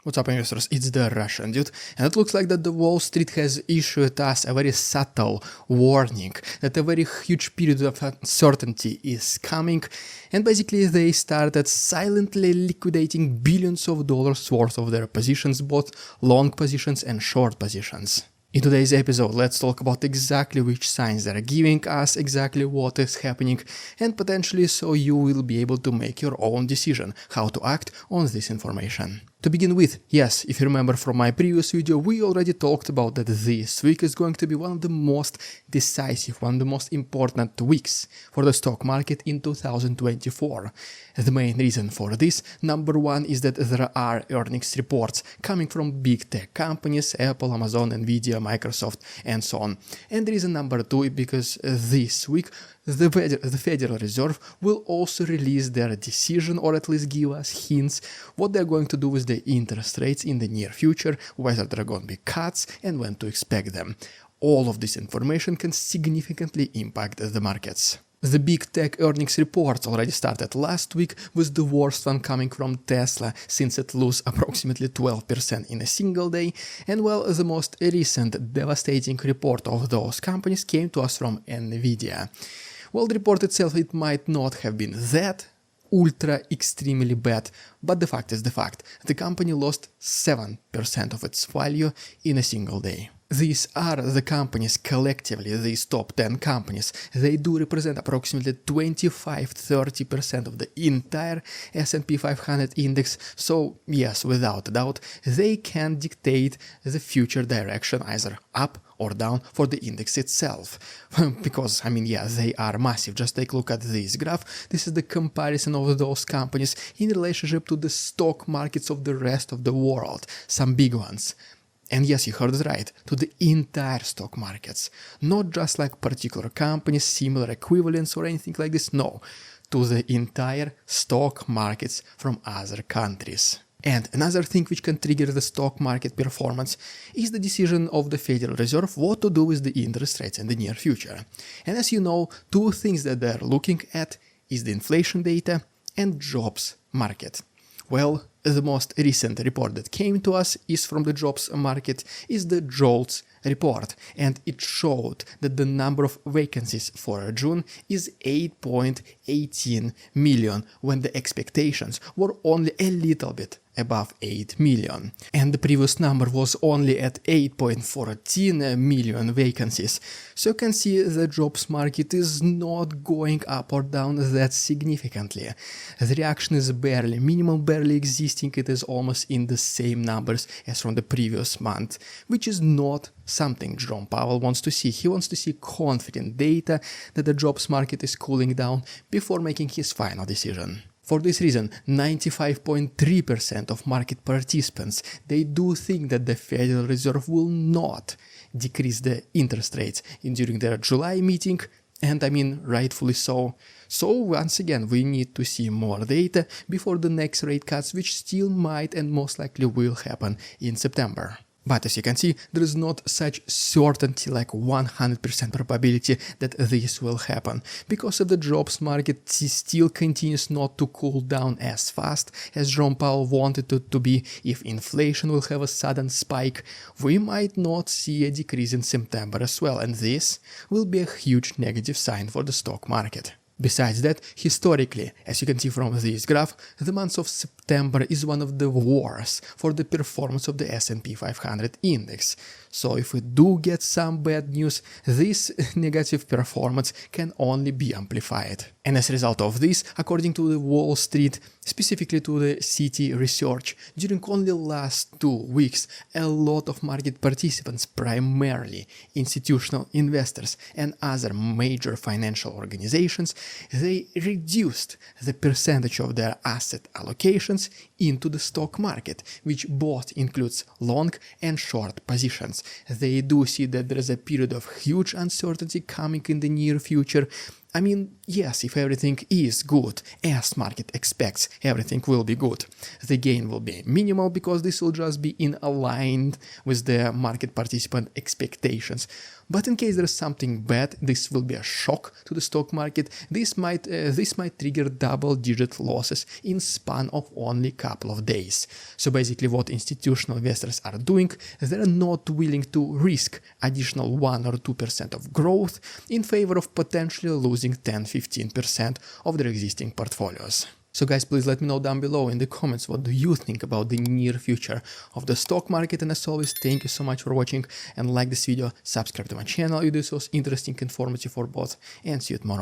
What's up, investors? It's the Russian dude, and it looks like that the Wall Street has issued us a very subtle warning that a very huge period of uncertainty is coming, and basically they started silently liquidating billions of dollars worth of their positions, both long positions and short positions. In today's episode, let's talk about exactly which signs they are giving us, exactly what is happening, and potentially so you will be able to make your own decision how to act on this information. To begin with, yes, if you remember from my previous video, we already talked about that this week is going to be one of the most decisive, one of the most important weeks for the stock market in 2024. The main reason for this, number one, is that there are earnings reports coming from big tech companies, Apple, Amazon, Nvidia, Microsoft, and so on. And reason number two is because this week the Federal Reserve will also release their decision, or at least give us hints what they're going to do with the interest rates in the near future, whether there are going to be cuts and when to expect them. All of this information can significantly impact the markets. The big tech earnings reports already started last week, with the worst one coming from Tesla, since it lost approximately 12% in a single day, and well, the most recent devastating report of those companies came to us from Nvidia. Well, the report itself, it might not have been that ultra extremely bad, but the fact is the fact. The company lost 7% of its value in a single day. These are the companies collectively, these top 10 companies. They do represent approximately 25-30% of the entire S&P 500 index, so yes, without a doubt, they can dictate the future direction either up or down for the index itself. Because, I mean, yeah, they are massive. Just take a look at this graph. This is the comparison of those companies in relationship to the stock markets of the rest of the world, some big ones. And yes, you heard it right, to the entire stock markets. Not just like particular companies, similar equivalents or anything like this, no. To the entire stock markets from other countries. And another thing which can trigger the stock market performance is the decision of the Federal Reserve what to do with the interest rates in the near future. And as you know, two things that they're looking at is the inflation data and jobs market. Well, the most recent report that came to us is from the jobs market, is the JOLTS report, and it showed that the number of vacancies for June is 8.18 million, when the expectations were only a little bit above 8 million. And the previous number was only at 8.14 million vacancies. So you can see the jobs market is not going up or down that significantly. The reaction is barely, minimal, barely existing. It is almost in the same numbers as from the previous month, which is not something Jerome Powell wants to see. He wants to see confident data that the jobs market is cooling down before making his final decision. For this reason, 95.3% of market participants, they do think that the Federal Reserve will not decrease the interest rates during their July meeting, and I mean rightfully so. So once again, we need to see more data before the next rate cuts, which still might and most likely will happen in September. But as you can see, there is not such certainty like 100% probability that this will happen, because if the jobs market still continues not to cool down as fast as Jerome Powell wanted it to be, if inflation will have a sudden spike, we might not see a decrease in September as well, and this will be a huge negative sign for the stock market. Besides that, historically, as you can see from this graph, the month of September is one of the worst for the performance of the S&P 500 index. So if we do get some bad news, this negative performance can only be amplified. And as a result of this, according to the Wall Street, specifically to the Citi research, during only last 2 weeks, a lot of market participants, primarily institutional investors and other major financial organizations, they reduced the percentage of their asset allocations into the stock market, which both includes long and short positions. They do see that there is a period of huge uncertainty coming in the near future. I mean, yes, if everything is good, as market expects, everything will be good. The gain will be minimal because this will just be in aligned with the market participant expectations. But in case there is something bad, this will be a shock to the stock market. This might trigger double-digit losses in span of only a couple of days. So basically what institutional investors are doing, they're not willing to risk additional 1 or 2% of growth in favor of potentially losing 10-15% of their existing portfolios. So guys, please let me know down below in the comments what do you think about the near future of the stock market, and as always, thank you so much for watching, and like this video, subscribe to my channel if this was interesting, informative for both, and see you tomorrow.